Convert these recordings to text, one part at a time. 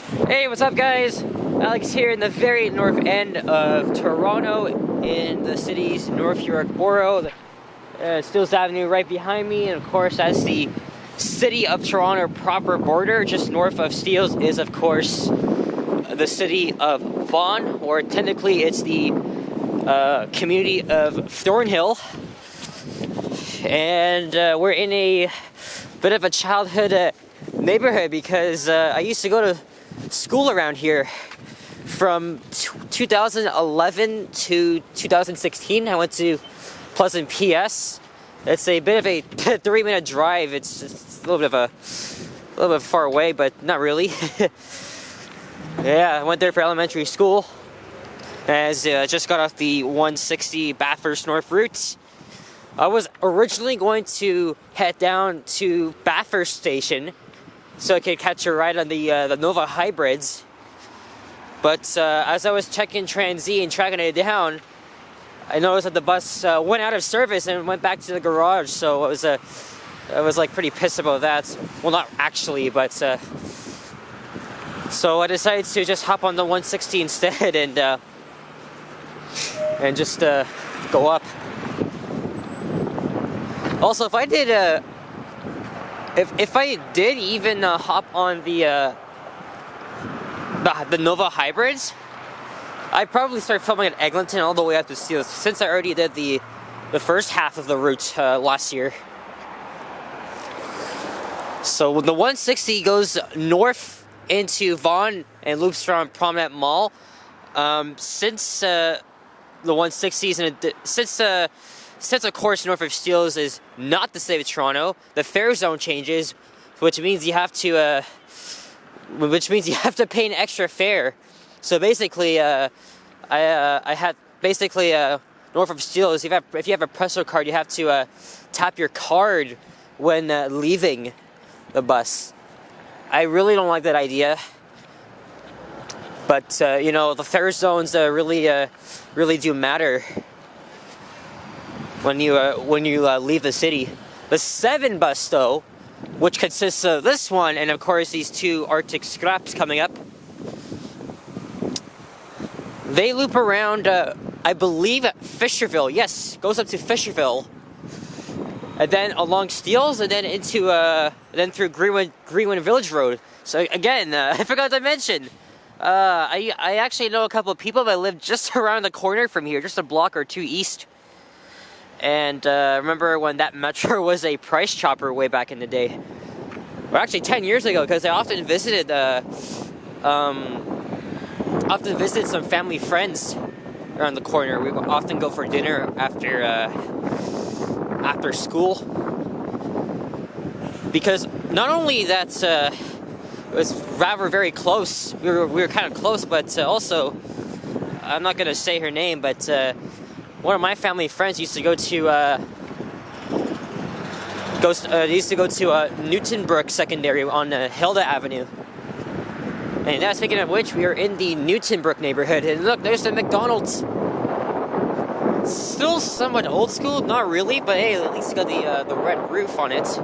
Hey, what's up guys? Alex here in the very north end of Toronto in the city's North York Borough. Steeles Avenue right behind me, and of course that's the city of Toronto proper border. Just north of Steeles is of course the city of Vaughan, or technically it's the community of Thornhill. And we're in a bit of a childhood neighborhood because I used to go to school around here from 2011 to 2016. I went to Pleasant PS. It's a bit of a 3-minute drive. It's just a little bit far away, but not really. Yeah, I went there for elementary school. As just got off the 160 Bathurst North route. I was originally going to head down to Bathurst Station so I could catch a ride on the Nova Hybrids. But as I was checking Transy and tracking it down, I noticed that the bus went out of service and went back to the garage. So I was like pretty pissed about that. Well, not actually, but so I decided to just hop on the 160 instead and just go up. Also, if I did even hop on the Nova Hybrids, I'd probably start filming at Eglinton all the way up to Steeles, since I already did the first half of the route last year. So the 160 goes north into Vaughan and loops around Promenade Mall. Since the 160s and since of course north of Steeles is not the city of Toronto, the fare zone changes, which means you have to pay an extra fare. So basically, I had north of Steeles, if you have a Presto card, you have to tap your card when leaving the bus. I really don't like that idea, but you know, the fare zones really do matter when you leave the city. The 7 bus though, which consists of this one and of course these 2 Arctic scraps coming up, they loop around I believe Fisherville. Yes, goes up to Fisherville, and then along Steeles, and then into then through Greenwood Village Road. So again, I forgot to mention, I actually know a couple of people that live just around the corner from here, just a block or 2 east. And remember when that metro was a price chopper way back in the day? Well, actually 10 years ago, because I often visited some family friends around the corner. We would often go for dinner after school, because not only that it was rather very close. We were kind of close, but also I'm not gonna say her name, but one of my family friends used to go to Newtonbrook Secondary on Hilda Avenue. And now, speaking of which, we are in the Newtonbrook neighborhood, and look, there's the McDonald's. Still somewhat old school, not really, but hey, at least got the red roof on it.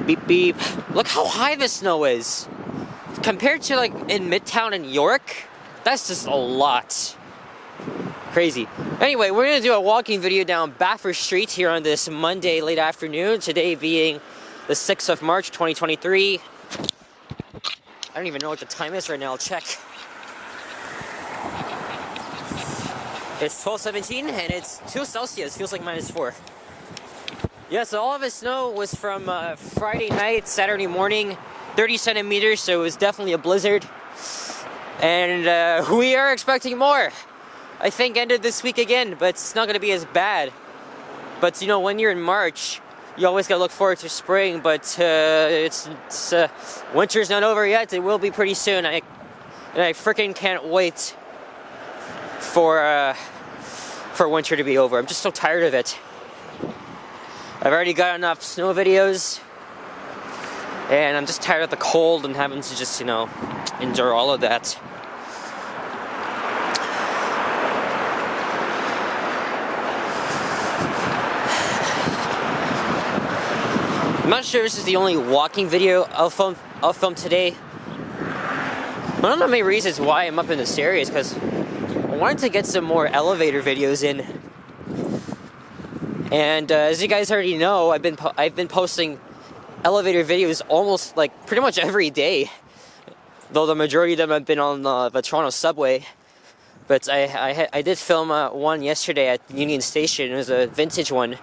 Beep beep. Look how high the snow is compared to like in Midtown and York. That's just a lot. Crazy. Anyway, we're gonna do a walking video down Bathurst Street here on this Monday late afternoon, today being the 6th of March 2023. I don't even know what the time is right now. I'll check. It's 12:17 and it's 2 Celsius. Feels like -4. Yeah, so all of the snow was from Friday night, Saturday morning, 30 centimeters, so it was definitely a blizzard. And we are expecting more. I think ended this week again, but it's not going to be as bad. But you know, when you're in March, you always got to look forward to spring, but winter's not over yet. It will be pretty soon. I freaking can't wait for winter to be over. I'm just so tired of it. I've already got enough snow videos, and I'm just tired of the cold and having to just, you know, endure all of that. I'm not sure if this is the only walking video I'll film today. One of the main reasons why I'm up in this area is because I wanted to get some more elevator videos in. And as you guys already know, I've been posting elevator videos almost like pretty much every day, though the majority of them have been on the Toronto subway. But I did film one yesterday at Union Station. It was a vintage one.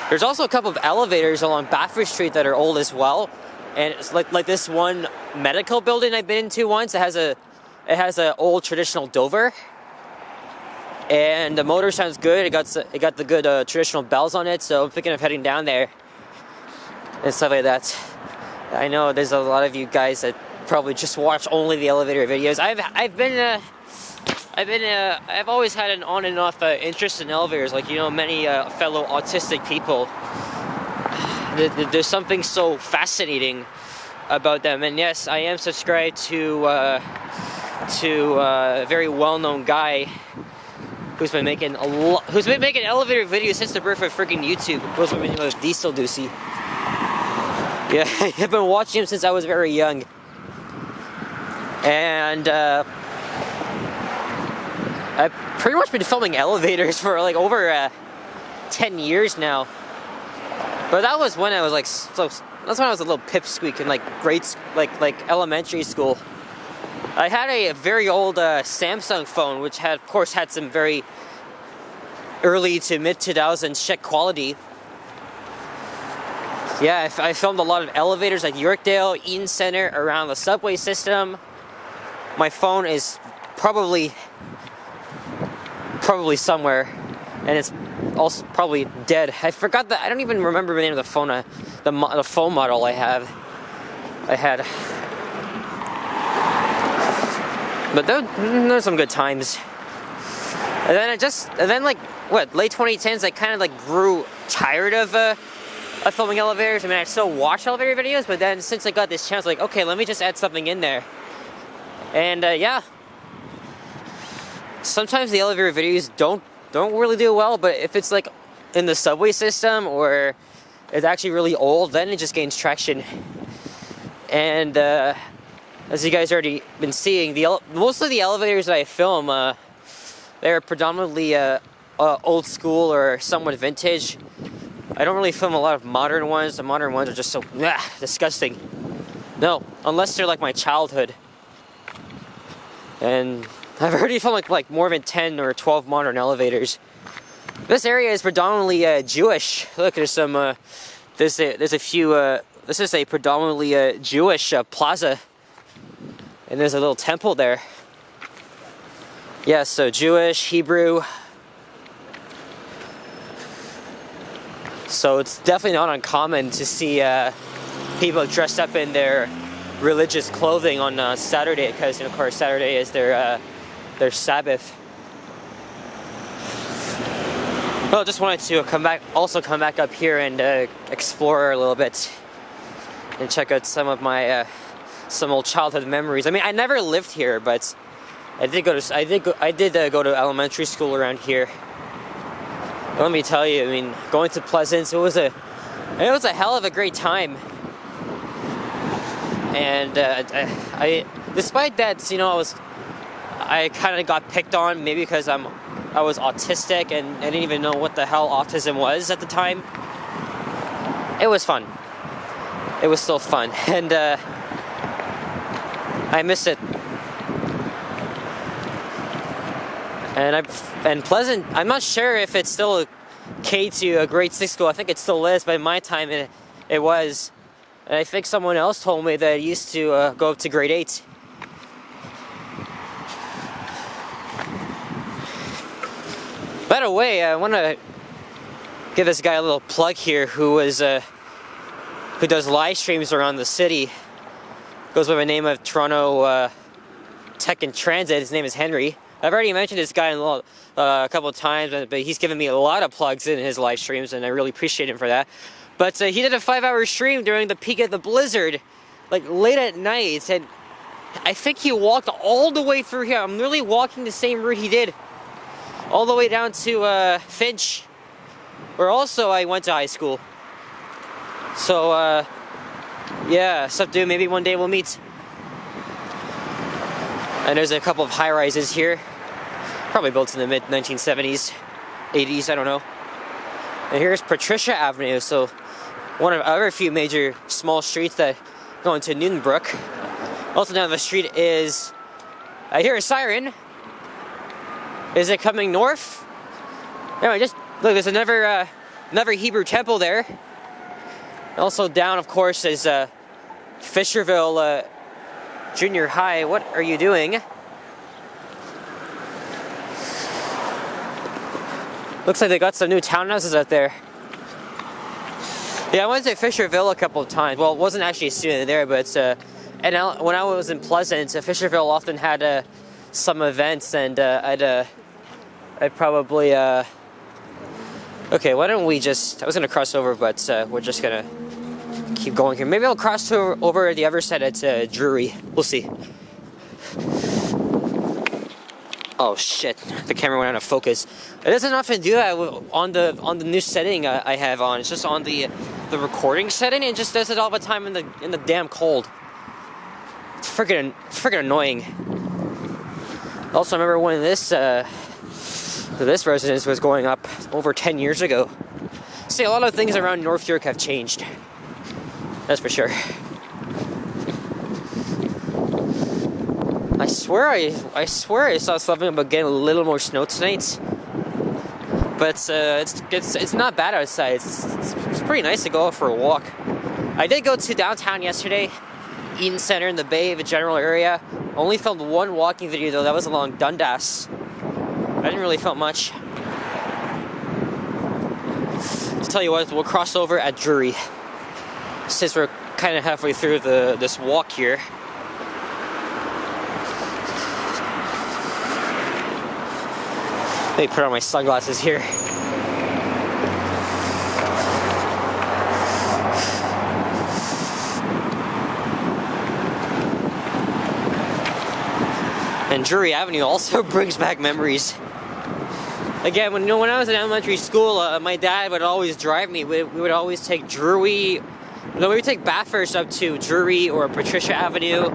There's also a couple of elevators along Bathurst Street that are old as well, and it's like this one medical building I've been into once. It has a old traditional Dover, and the motor sounds good. It got the good traditional bells on it, so I'm thinking of heading down there and stuff like that. I know there's a lot of you guys that probably just watch only the elevator videos. I've always had an on and off interest in elevators, like, you know, many fellow autistic people. There's something so fascinating about them, and yes, I am subscribed to a very well-known guy who's been making elevator videos since the birth of freaking YouTube. It was my name was Diesel Doocy. Yeah, I've been watching him since I was very young, and I've pretty much been filming elevators for like over 10 years now. But that was when I was like, that's when I was a little pipsqueak in like like elementary school. I had a very old Samsung phone, which of course had some very early to mid 2000s check quality. Yeah, I filmed a lot of elevators like Yorkdale, Eaton Center, around the subway system. My phone is probably somewhere, and it's also probably dead. I forgot that. I don't even remember the name of the phone. The phone model I had. But those some good times. And then like late 2010s, I kind of like grew tired of filming elevators. I mean, I still watch elevator videos, but then since I got this chance, like, okay, let me just add something in there. And yeah. Sometimes the elevator videos don't really do well, but if it's like in the subway system or it's actually really old, then it just gains traction. And as you guys already been seeing, most of the elevators that I film, they're predominantly old school or somewhat vintage. I don't really film a lot of modern ones. The modern ones are just so disgusting. No, unless they're like my childhood. And I've already filmed like more than 10 or 12 modern elevators. This area is predominantly Jewish. Look, there's some, there's a few, this is a predominantly Jewish plaza. And there's a little temple there. Yeah, so Jewish, Hebrew. So it's definitely not uncommon to see people dressed up in their religious clothing on Saturday, because, you know, of course, Saturday is their Sabbath. Well, just wanted to come back up here and explore a little bit and check out some of my some old childhood memories. I mean, I never lived here, but I did go to elementary school around here. Let me tell you, I mean, going to Pleasance, it was a hell of a great time. And I despite that, you know, I kind of got picked on, maybe because I was autistic and I didn't even know what the hell autism was at the time. It was fun. It was still fun, and I miss it. And Pleasant, I'm not sure if it's still a K to a grade 6 school. I think it still is, but in my time it was. And I think someone else told me that it used to go up to grade 8. By the way, I want to give this guy a little plug here who does live streams around the city. Goes by the name of Toronto Tech and Transit. His name is Henry. I've already mentioned this guy a couple of times, but he's given me a lot of plugs in his live streams, and I really appreciate him for that. But he did a 5-hour stream during the peak of the blizzard, like late at night, and I think he walked all the way through here. I'm literally walking the same route he did, all the way down to Finch, where also I went to high school. So, yeah, sup dude, maybe one day we'll meet. And there's a couple of high-rises here. Probably built in the mid-1970s, 80s, I don't know. And here's Patricia Avenue, so one of our few major small streets that go into Newtonbrook. Also down the street is, I hear a siren. Is it coming north? Anyway, just look, there's another Hebrew temple there. Also down, of course, is Fisherville Junior High. What are you doing? Looks like they got some new townhouses out there. Yeah, I went to Fisherville a couple of times. Well, it wasn't actually a student there, but when I was in Pleasant, Fisherville often had some events, and I'd probably okay, why don't we just, I was gonna cross over, but we're just gonna keep going here. Maybe I'll cross over the other side at Drury. We'll see. Oh shit, the camera went out of focus. It doesn't often do that on the new setting I have on. It's just on the recording setting, and it just does it all the time in the damn cold. It's freaking annoying. Also, I remember when this residence was going up over 10 years ago. See, a lot of things around North York have changed. That's for sure. I swear I saw something about getting a little more snow tonight. But it's not bad outside. It's pretty nice to go out for a walk. I did go to downtown yesterday, Eaton Center in the Bay, the general area. Only filmed one walking video though. That was along Dundas. I didn't really film much. I'll tell you what, we'll cross over at Drury, since we're kind of halfway through this walk here. Let me put on my sunglasses here. And Drury Avenue also brings back memories. Again, when I was in elementary school, my dad would always drive me. We would always take Drury. No, we would take Bathurst up to Drury or Patricia Avenue.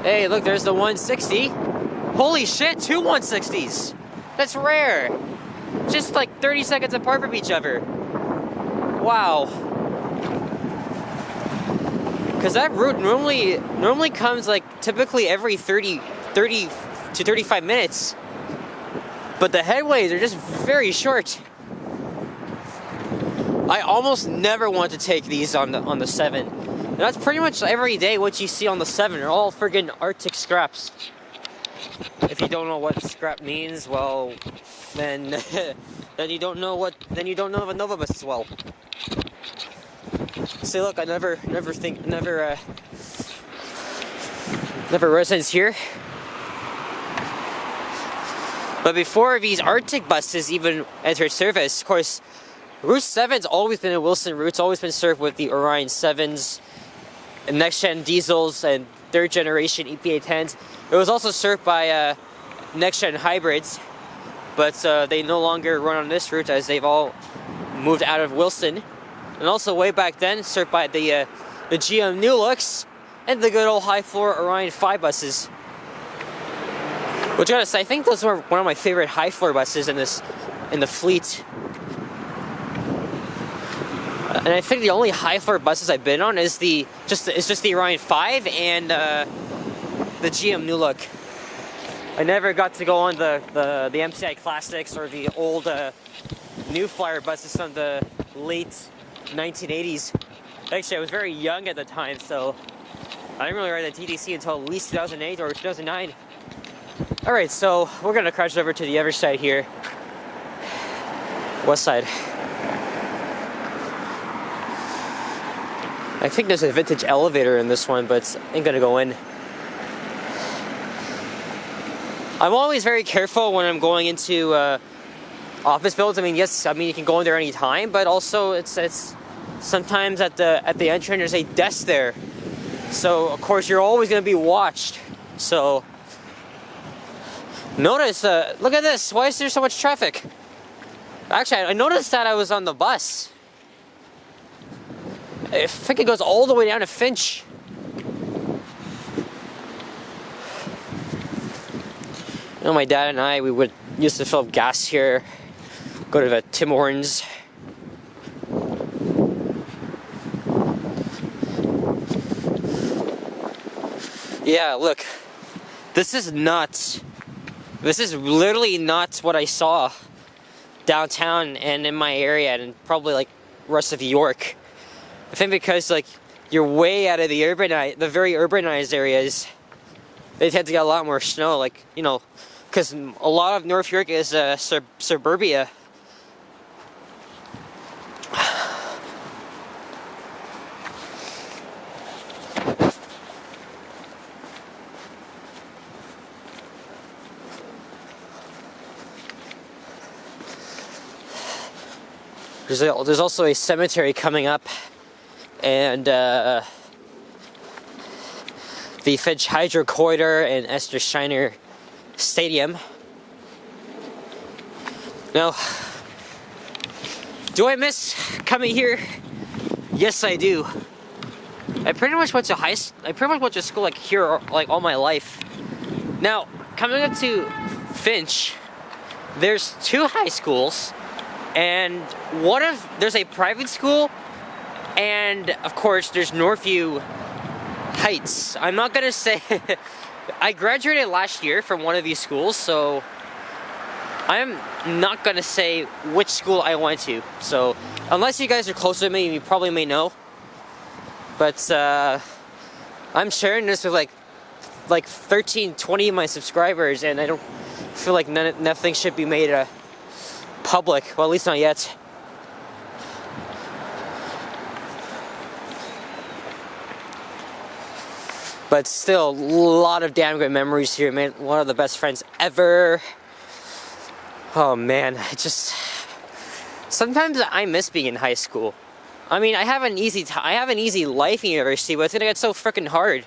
Hey, look, there's the 160. Holy shit, two 160s. That's rare. Just like 30 seconds apart from each other. Wow. Because that route normally comes like typically every 30 to 35 minutes. But the headways are just very short. I almost never want to take these on the 7. And that's pretty much every day what you see on the 7 are all friggin' Arctic scraps. If you don't know what scrap means, well, then then you don't know the Nova Bus as well. See, look, I never residence here. But before these Arctic buses even entered service, of course, Route 7's always been a Wilson route. It's always been served with the Orion 7s, and next-gen diesels, and third-generation EPA 10s. It was also served by next-gen hybrids, but they no longer run on this route as they've all moved out of Wilson. And also way back then, served by the GM New Looks and the good old high-floor Orion 5 buses. Which I gotta say, I think those were one of my favorite high-floor buses in the fleet. And I think the only high-floor buses I've been on is just the Orion 5 and the GM New Look. I never got to go on the MCI Classics or the old New Flyer buses from the late 1980s. Actually, I was very young at the time, so I didn't really ride the TTC until at least 2008 or 2009. Alright, so we're gonna crash over to the other side here. West side. I think there's a vintage elevator in this one, but I ain't gonna go in. I'm always very careful when I'm going into office buildings. I mean, yes, you can go in there anytime, but also it's sometimes at the entrance there's a desk there. So of course you're always gonna be watched. So notice, look at this. Why is there so much traffic? Actually, I noticed that I was on the bus. I think it goes all the way down to Finch. You know, my dad and I, we would used to fill up gas here, go to the Tim Hortons. Yeah, look, this is nuts. This is literally not what I saw downtown and in my area and probably like rest of York. I think because like you're way out of the very urbanized areas, they tend to get a lot more snow. Like, you know, because a lot of North York is suburbia. There's also a cemetery coming up, and the Finch Hydro Corridor and Esther Shiner Stadium. Now, do I miss coming here? Yes, I do. I pretty much went to school like here like all my life. Now, coming up to Finch, there's 2 high schools. And there's a private school, and of course there's Northview Heights. I'm not gonna say, I graduated last year from one of these schools, so I'm not gonna say which school I went to. So unless you guys are close to me, you probably may know. But I'm sharing this with like 13, 20 of my subscribers, and I don't feel like nothing should be made public, well, at least not yet. But still, a lot of damn good memories here, man. One of the best friends ever. Oh man, sometimes I miss being in high school. I mean, I have an easy life in university, but it's gonna get so freaking hard.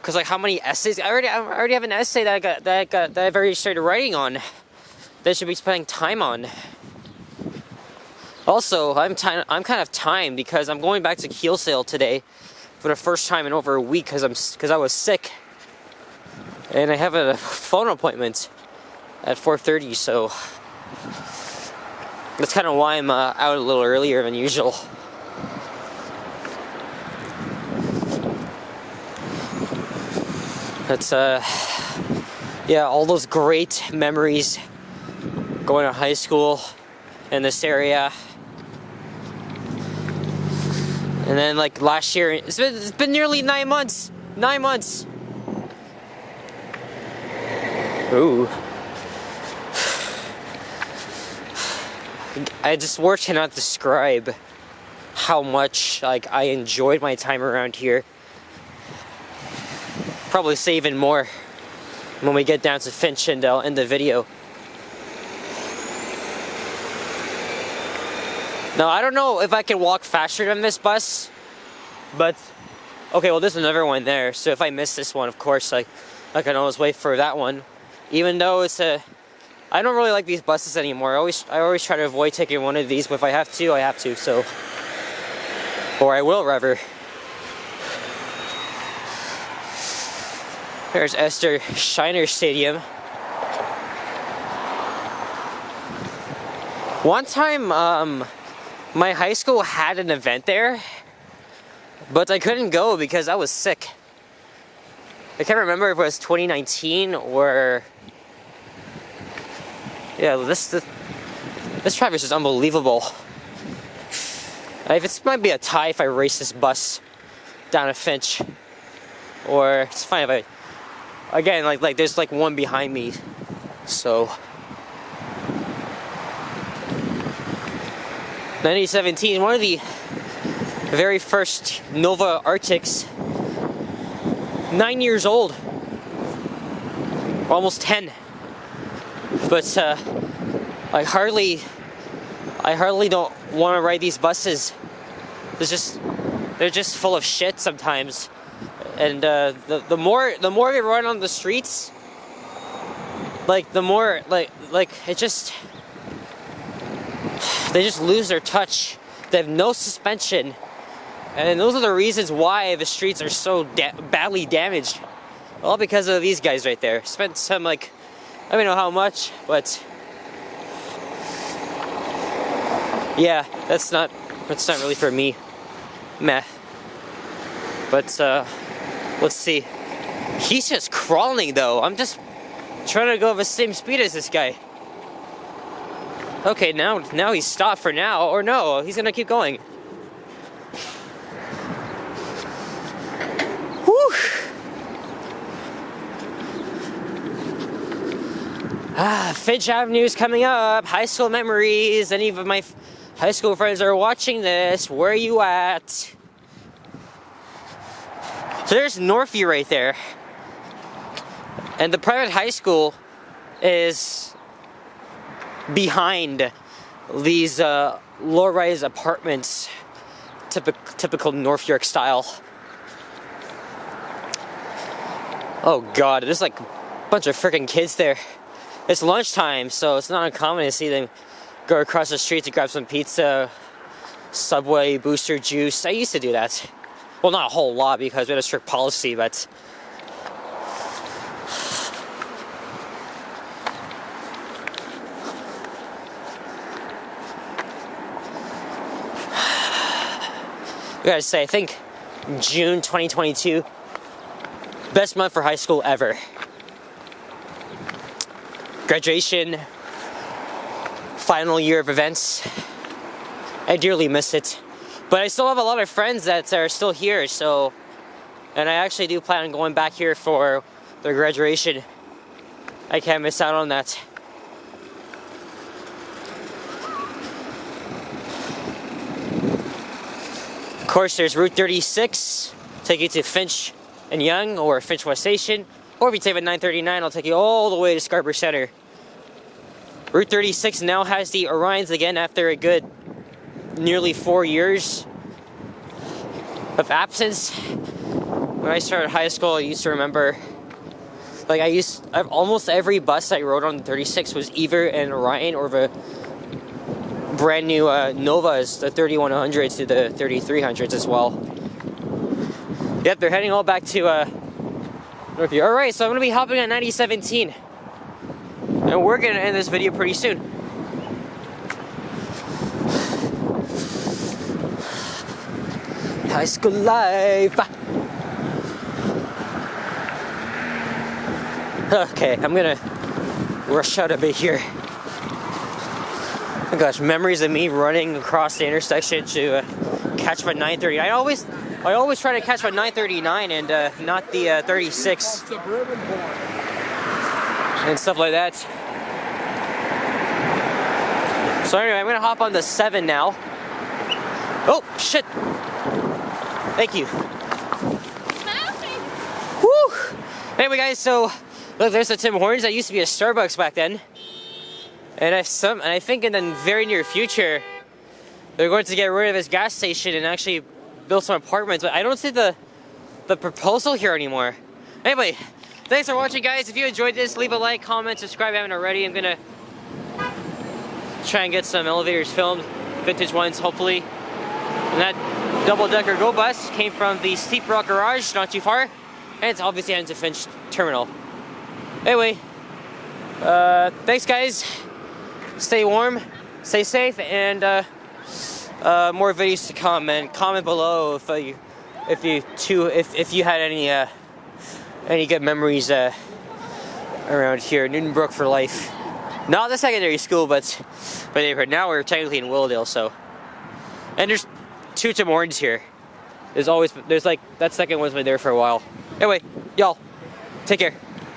Cause like, how many essays? I already have an essay that I've already started writing on. That I should be spending time on. Also, I'm kind of timed because I'm going back to Kielsail today for the first time in over a week because I was sick, and I have a phone appointment at 4:30. So that's kind of why I'm out a little earlier than usual. That's yeah, all those great memories. Going to high school in this area, and then like last year, it's been nearly 9 months. 9 months. Ooh. I just words cannot describe how much like I enjoyed my time around here. Probably say even more when we get down to Finch and I'll end the video. Now, I don't know if I can walk faster than this bus, but okay, well, there's another one there, so if I miss this one, of course, I can always wait for that one. Even though I don't really like these buses anymore. I always try to avoid taking one of these, but if I have to, I have to, so. Or I will, rather. There's Esther Shiner Stadium. One time, my high school had an event there, but I couldn't go because I was sick. I can't remember if it was 2019 or... Yeah, this Travis is unbelievable. This might be a tie if I race this bus down a Finch. Or, it's fine if I... Again, like there's like one behind me, so... 1917, one of the very first Nova Arctics, 9 years old, almost 10. But I hardly don't want to ride these buses. They're just full of shit sometimes, and the more they run on the streets, like the more like it just. They just lose their touch. They have no suspension. And those are the reasons why the streets are so badly damaged. All because of these guys right there. Spent some, like, I don't know how much, but yeah, that's not really for me. Meh. But let's see. He's just crawling though. I'm just trying to go the same speed as this guy. Okay, now he's stopped for now, or no, he's gonna keep going. Whew. Finch Avenue is coming up. High school memories. Any of my high school friends are watching this. Where are you at? So there's Northview right there. And the private high school is behind these low-rise apartments, typical North York style. Oh god, there's like a bunch of freaking kids there. It's lunchtime, so it's not uncommon to see them go across the street to grab some pizza, Subway, Booster Juice. I used to do that. Well, not a whole lot because we had a strict policy, but I gotta say, I think June 2022, best month for high school ever. Graduation, final year of events. I dearly miss it. But I still have a lot of friends that are still here, so, and I actually do plan on going back here for their graduation. I can't miss out on that. Of course, there's Route 36, take you to Finch and Yonge, or Finch West Station, or if you take the 939, I'll take you all the way to Scarborough Center. Route 36 now has the Orions again after a good nearly 4 years of absence. When I started high school, I used to remember, like almost every bus I rode on the 36 was either an Orion or the brand new Novas, the 3100s to the 3300s as well. Yep, they're heading all back to Northview. Alright, so I'm going to be hopping on 9017. And we're going to end this video pretty soon. High school life. Okay, I'm going to rush out a bit here. Oh gosh, memories of me running across the intersection to catch my 930. I always try to catch my 939 and not the 36 and stuff like that. So anyway, I'm gonna hop on the 7 now. Oh shit! Thank you. Woo! Anyway, guys, so look, there's the Tim Hortons. That used to be a Starbucks back then. And I think in the very near future, they're going to get rid of this gas station and actually build some apartments. But I don't see the proposal here anymore. Anyway, thanks for watching, guys. If you enjoyed this, leave a like, comment, subscribe if you haven't already. I'm gonna try and get some elevators filmed, vintage ones, hopefully. And that double-decker go bus came from the Steep Rock Garage, not too far, and it's obviously heading to Finch Terminal. Anyway, thanks, guys. Stay warm, stay safe, and more videos to come. And comment below if you had any good memories around here. Newtonbrook for life. Not the secondary school, but neighborhood. Now we're technically in Willowdale, so. And there's 2 Tim Hortons here. There's like that second one's been there for a while. Anyway, y'all, take care.